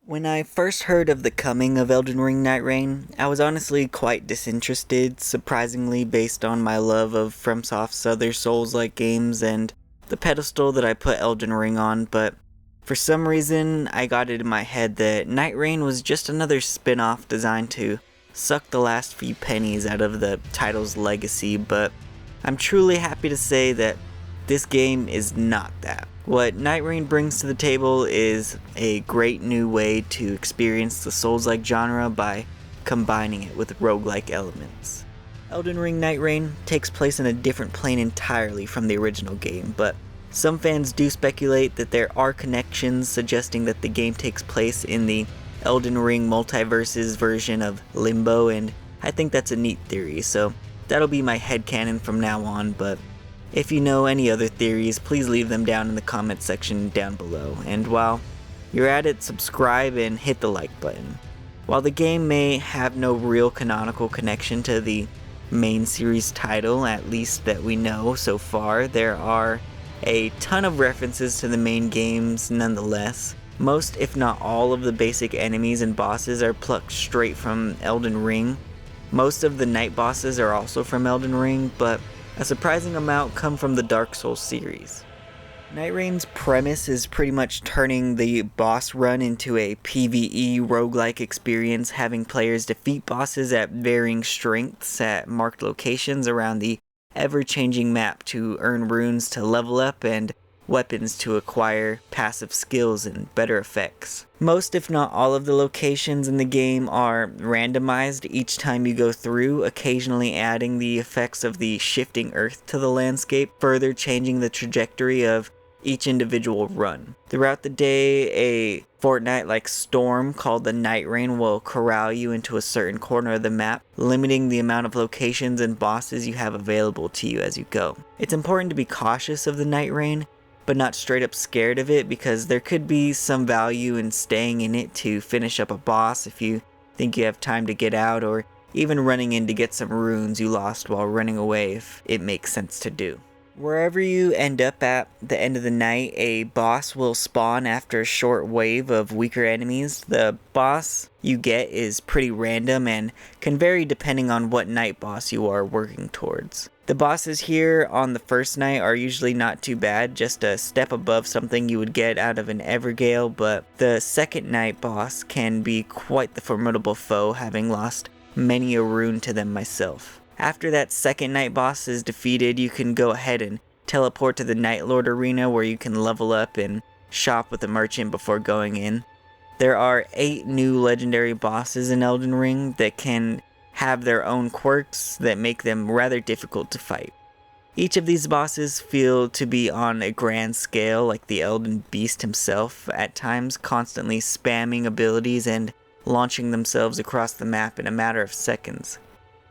When I first heard of the coming of Elden Ring Nightreign, I was honestly quite disinterested, surprisingly based on my love of FromSoft's other Souls-like games and the pedestal that I put Elden Ring on, but for some reason I got it in my head that Nightreign was just another spin-off designed to suck the last few pennies out of the title's legacy, but I'm truly happy to say that this game is not that. What Nightreign brings to the table is a great new way to experience the Souls-like genre by combining it with roguelike elements. Elden Ring Nightreign takes place in a different plane entirely from the original game, but some fans do speculate that there are connections suggesting that the game takes place in the Elden Ring Multiverse's version of Limbo, and I think that's a neat theory, so that'll be my headcanon from now on, but if you know any other theories, please leave them down in the comment section down below. And while you're at it, subscribe and hit the like button. While the game may have no real canonical connection to the main series title, at least that we know so far, there are a ton of references to the main games nonetheless. Most, if not all, of the basic enemies and bosses are plucked straight from Elden Ring. Most of the night bosses are also from Elden Ring, but a surprising amount come from the Dark Souls series. Nightreign's premise is pretty much turning the boss run into a PvE roguelike experience, having players defeat bosses at varying strengths at marked locations around the ever-changing map to earn runes to level up and weapons to acquire passive skills and better effects. Most, if not all, of the locations in the game are randomized each time you go through, occasionally adding the effects of the shifting earth to the landscape, further changing the trajectory of each individual run. Throughout the day, a Fortnite-like storm called the Nightreign will corral you into a certain corner of the map, limiting the amount of locations and bosses you have available to you as you go. It's important to be cautious of the Nightreign, but not straight up scared of it, because there could be some value in staying in it to finish up a boss if you think you have time to get out, or even running in to get some runes you lost while running away if it makes sense to do. Wherever you end up at the end of the night, a boss will spawn after a short wave of weaker enemies. The boss you get is pretty random and can vary depending on what night boss you are working towards. The bosses here on the first night are usually not too bad, just a step above something you would get out of an Evergale, but the second night boss can be quite the formidable foe, having lost many a rune to them myself. After that second night boss is defeated, you can go ahead and teleport to the Night Lord arena, where you can level up and shop with the merchant before going in. There are 8 new legendary bosses in Elden Ring that can have their own quirks that make them rather difficult to fight. Each of these bosses feel to be on a grand scale, like the Elden Beast himself, at times constantly spamming abilities and launching themselves across the map in a matter of seconds.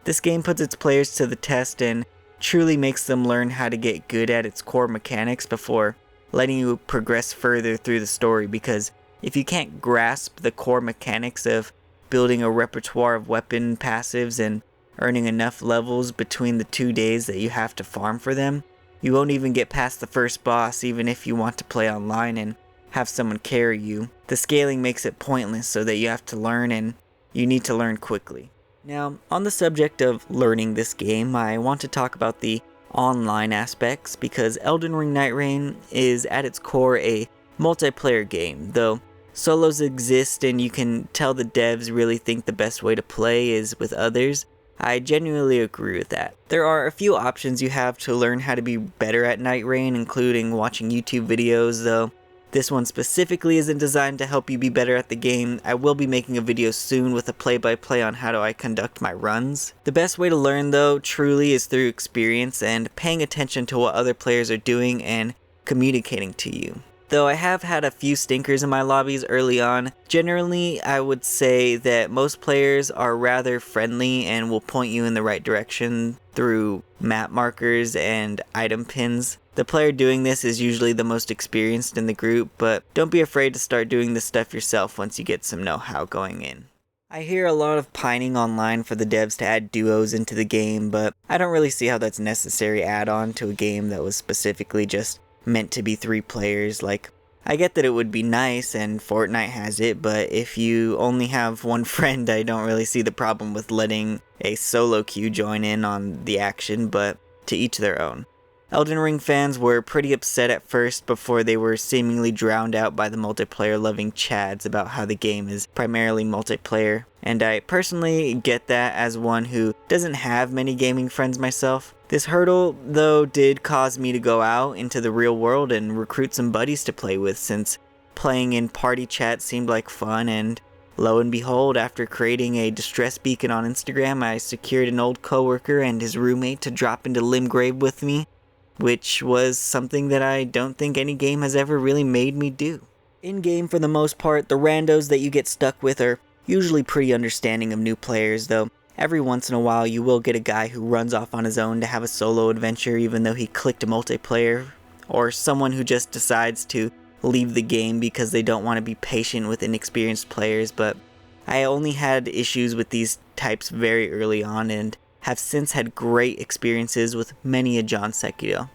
This game puts its players to the test and truly makes them learn how to get good at its core mechanics before letting you progress further through the story, because if you can't grasp the core mechanics of building a repertoire of weapon passives and earning enough levels between the 2 days that you have to farm for them, you won't even get past the first boss, even if you want to play online and have someone carry you. The scaling makes it pointless, so that you have to learn, and you need to learn quickly. Now, on the subject of learning this game, I want to talk about the online aspects, because Elden Ring Nightreign is at its core a multiplayer game. Though solos exist and you can tell the devs really think the best way to play is with others, I genuinely agree with that. There are a few options you have to learn how to be better at Nightreign, including watching YouTube videos, though this one specifically isn't designed to help you be better at the game. I will be making a video soon with a play-by-play on how do I conduct my runs. The best way to learn, though, truly is through experience and paying attention to what other players are doing and communicating to you. Though I have had a few stinkers in my lobbies early on, generally I would say that most players are rather friendly and will point you in the right direction through map markers and item pins. The player doing this is usually the most experienced in the group, but don't be afraid to start doing this stuff yourself once you get some know-how going in. I hear a lot of pining online for the devs to add duos into the game, but I don't really see how that's a necessary add-on to a game that was specifically just meant to be 3 players. Like, I get that it would be nice and Fortnite has it, but if you only have one friend, I don't really see the problem with letting a solo queue join in on the action, but to each their own. Elden Ring fans were pretty upset at first before they were seemingly drowned out by the multiplayer-loving chads about how the game is primarily multiplayer, and I personally get that as one who doesn't have many gaming friends myself. This hurdle, though, did cause me to go out into the real world and recruit some buddies to play with, since playing in party chat seemed like fun, and lo and behold, after creating a distress beacon on Instagram, I secured an old coworker and his roommate to drop into Limgrave with me, which was something that I don't think any game has ever really made me do. In-game, for the most part, the randos that you get stuck with are usually pretty understanding of new players, though every once in a while you will get a guy who runs off on his own to have a solo adventure even though he clicked a multiplayer, or someone who just decides to leave the game because they don't want to be patient with inexperienced players, but I only had issues with these types very early on and have since had great experiences with many a John Sekiro.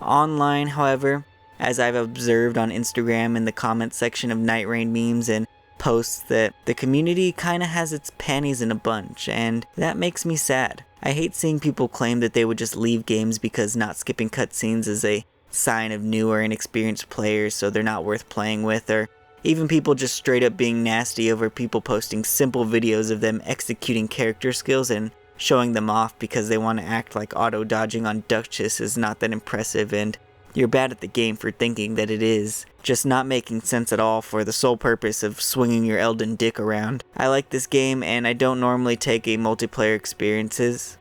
Online, however, as I've observed on Instagram in the comments section of Nightreign memes and posts, that the community kinda has its panties in a bunch, and that makes me sad. I hate seeing people claim that they would just leave games because not skipping cutscenes is a sign of new or inexperienced players, so they're not worth playing with, or even people just straight up being nasty over people posting simple videos of them executing character skills and showing them off because they want to act like auto-dodging on Duchess is not that impressive, and you're bad at the game for thinking that it is, just not making sense at all for the sole purpose of swinging your Elden dick around. I like this game and I don't normally take to multiplayer experiences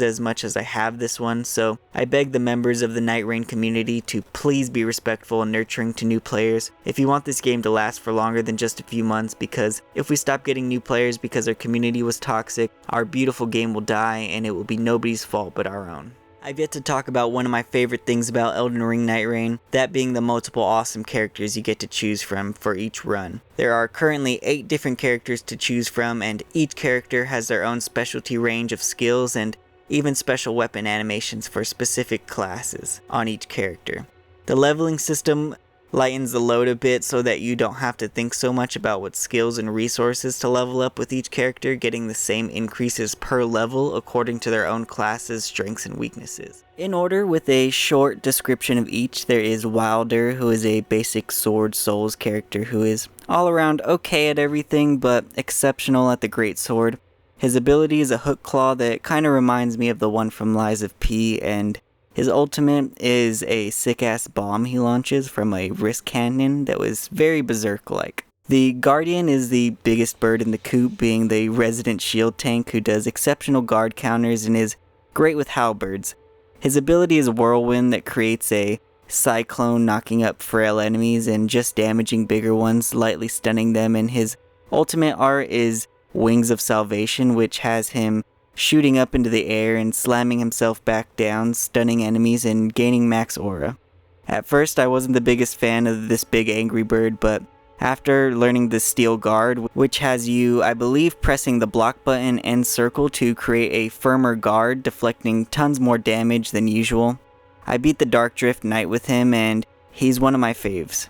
as much as I have this one, so I beg the members of the Nightreign community to please be respectful and nurturing to new players if you want this game to last for longer than just a few months, because if we stop getting new players because our community was toxic, our beautiful game will die and it will be nobody's fault but our own. I've yet to talk about one of my favorite things about Elden Ring Nightreign, that being the multiple awesome characters you get to choose from for each run. There are currently 8 different characters to choose from, and each character has their own specialty range of skills and even special weapon animations for specific classes on each character. The leveling system lightens the load a bit so that you don't have to think so much about what skills and resources to level up, with each character getting the same increases per level according to their own classes, strengths, and weaknesses. In order, with a short description of each, there is Wilder, who is a basic Sword Souls character who is all around okay at everything but exceptional at the Great Sword. His ability is a hook claw that kinda reminds me of the one from Lies of P, and his ultimate is a sick-ass bomb he launches from a wrist cannon that was very Berserk-like. The Guardian is the biggest bird in the coop, being the resident shield tank who does exceptional guard counters and is great with halberds. His ability is a whirlwind that creates a cyclone, knocking up frail enemies and just damaging bigger ones, lightly stunning them, and his ultimate art is Wings of Salvation, which has him shooting up into the air and slamming himself back down, stunning enemies and gaining max aura. At first I wasn't the biggest fan of this big angry bird, but after learning the Steel Guard, which has you, I believe, pressing the block button and circle to create a firmer guard, deflecting tons more damage than usual, I beat the Dark Drift Knight with him, and he's one of my faves.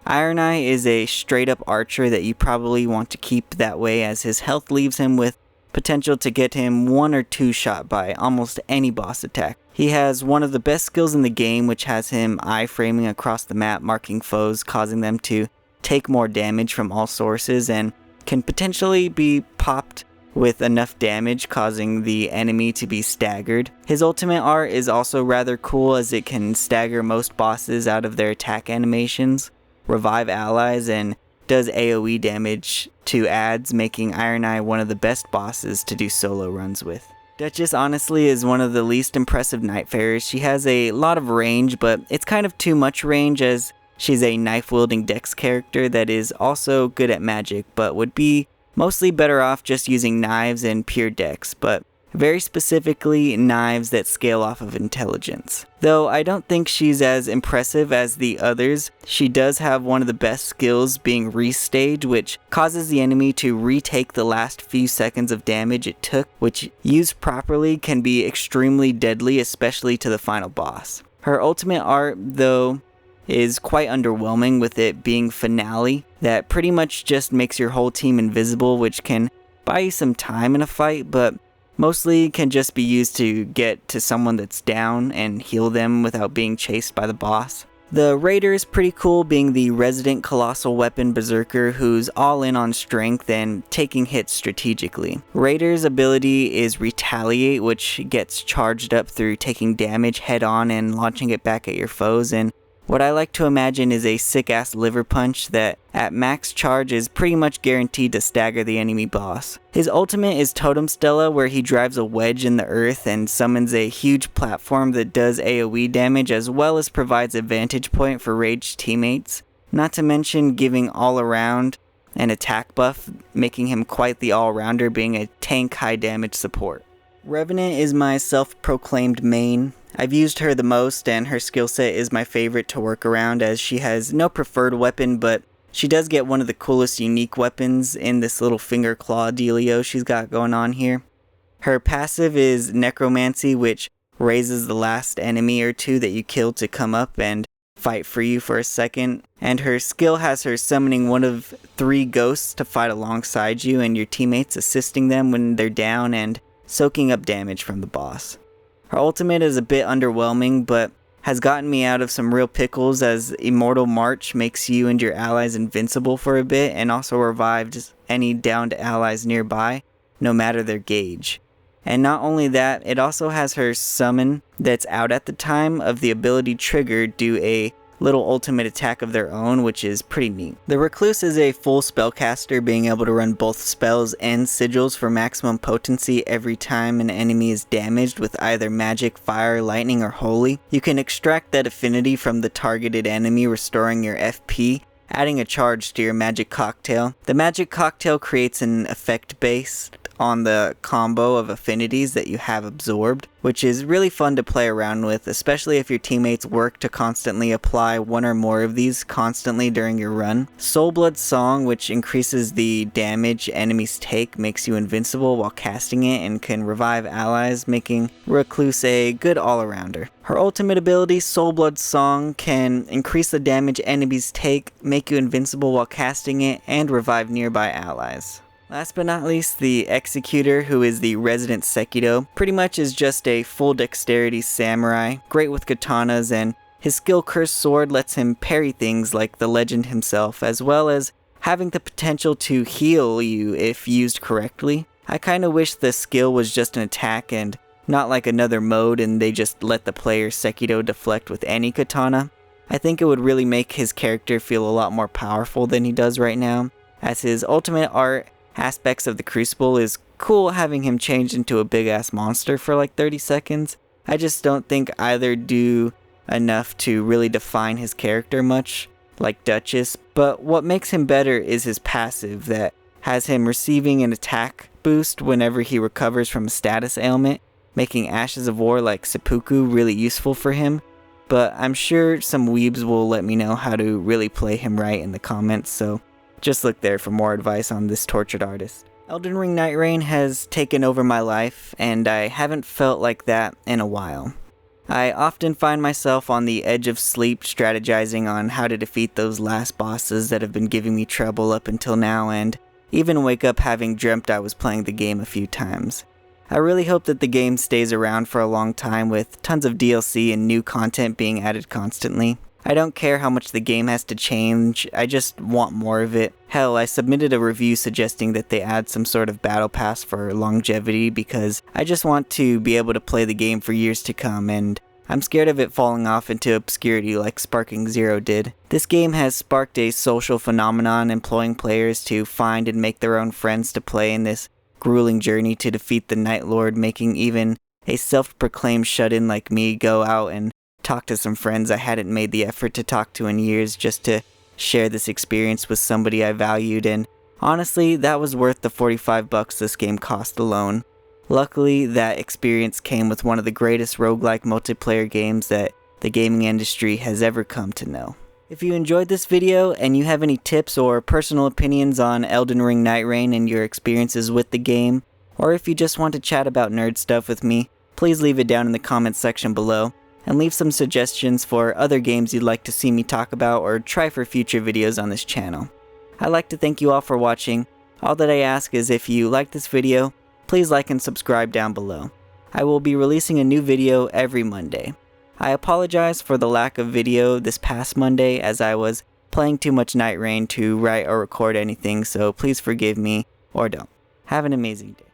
Iron Eye is a straight up archer that you probably want to keep that way, as his health leaves him with potential to get him 1 or 2 shot by almost any boss attack. He has one of the best skills in the game, which has him iframing across the map, marking foes, causing them to take more damage from all sources, and can potentially be popped with enough damage causing the enemy to be staggered. His ultimate art is also rather cool, as it can stagger most bosses out of their attack animations, revive allies, and does AoE damage to adds, making Iron Eye one of the best bosses to do solo runs with. Duchess honestly is one of the least impressive Nightfarers. She has a lot of range, but it's kind of too much range, as she's a knife-wielding dex character that is also good at magic, but would be mostly better off just using knives and pure dex, but very specifically knives that scale off of intelligence. Though I don't think she's as impressive as the others, she does have one of the best skills, being Restage, which causes the enemy to retake the last few seconds of damage it took, which used properly can be extremely deadly, especially to the final boss. Her ultimate art, though, is quite underwhelming, with it being finale that pretty much just makes your whole team invisible, which can buy you some time in a fight, but mostly can just be used to get to someone that's down and heal them without being chased by the boss. The Raider is pretty cool, being the resident colossal weapon berserker who's all in on strength and taking hits strategically. Raider's ability is Retaliate, which gets charged up through taking damage head on and launching it back at your foes, and what I like to imagine is a sick-ass liver punch that, at max charge, is pretty much guaranteed to stagger the enemy boss. His ultimate is Totem Stella, where he drives a wedge in the earth and summons a huge platform that does AoE damage as well as provides a vantage point for raged teammates, not to mention giving all-around an attack buff, making him quite the all-rounder, being a tank high-damage support. Revenant is my self-proclaimed main. I've used her the most, and her skill set is my favorite to work around, as she has no preferred weapon, but she does get one of the coolest unique weapons in this little finger claw dealio she's got going on here. Her passive is Necromancy, which raises the last enemy or two that you kill to come up and fight for you for a second, and her skill has her summoning one of 3 ghosts to fight alongside you and your teammates, assisting them when they're down and soaking up damage from the boss. Her ultimate is a bit underwhelming, but has gotten me out of some real pickles, as Immortal March makes you and your allies invincible for a bit and also revives any downed allies nearby, no matter their gauge. And not only that, it also has her summon that's out at the time of the ability trigger do a little ultimate attack of their own, which is pretty neat. The Recluse is a full spellcaster, being able to run both spells and sigils for maximum potency every time an enemy is damaged with either magic, fire, lightning, or holy. You can extract that affinity from the targeted enemy, restoring your FP, adding a charge to your magic cocktail. The magic cocktail creates an effect based on the combo of affinities that you have absorbed, which is really fun to play around with, especially if your teammates work to constantly apply one or more of these constantly during your run. Soulblood Song, which increases the damage enemies take, makes you invincible while casting it and can revive allies, making Recluse a good all-arounder. Her ultimate ability, Soulblood Song, can increase the damage enemies take, make you invincible while casting it, and revive nearby allies. Last but not least, the Executor, who is the resident Sekido, pretty much is just a full dexterity samurai, great with katanas, and his skill Cursed Sword lets him parry things like the legend himself, as well as having the potential to heal you if used correctly. I kinda wish the skill was just an attack and not like another mode and they just let the player Sekido deflect with any katana. I think it would really make his character feel a lot more powerful than he does right now, as his ultimate art aspects of the Crucible is cool, having him change into a big ass monster for like 30 seconds. I just don't think either do enough to really define his character much, like Duchess, but what makes him better is his passive that has him receiving an attack boost whenever he recovers from a status ailment, making Ashes of War like Seppuku really useful for him. But I'm sure some weebs will let me know how to really play him right in the comments, so just look there for more advice on this tortured artist. Elden Ring Nightreign has taken over my life, and I haven't felt like that in a while. I often find myself on the edge of sleep strategizing on how to defeat those last bosses that have been giving me trouble up until now, and even wake up having dreamt I was playing the game a few times. I really hope that the game stays around for a long time, with tons of DLC and new content being added constantly. I don't care how much the game has to change, I just want more of it. Hell, I submitted a review suggesting that they add some sort of battle pass for longevity, because I just want to be able to play the game for years to come, and I'm scared of it falling off into obscurity like Sparking Zero did. This game has sparked a social phenomenon, employing players to find and make their own friends to play in this grueling journey to defeat the Night Lord, making even a self-proclaimed shut-in like me go out and talk to some friends I hadn't made the effort to talk to in years, just to share this experience with somebody I valued, and honestly, that was worth the $45 this game cost alone. Luckily, that experience came with one of the greatest roguelike multiplayer games that the gaming industry has ever come to know. If you enjoyed this video and you have any tips or personal opinions on Elden Ring Nightreign and your experiences with the game, or if you just want to chat about nerd stuff with me, please leave it down in the comments section below. and leave some suggestions for other games you'd like to see me talk about or try for future videos on this channel. I'd like to thank you all for watching. All that I ask is if you like this video, please like and subscribe down below. I will be releasing a new video every Monday. I apologize for the lack of video this past Monday as I was playing too much Nightreign to write or record anything, so please forgive me or don't. Have an amazing day.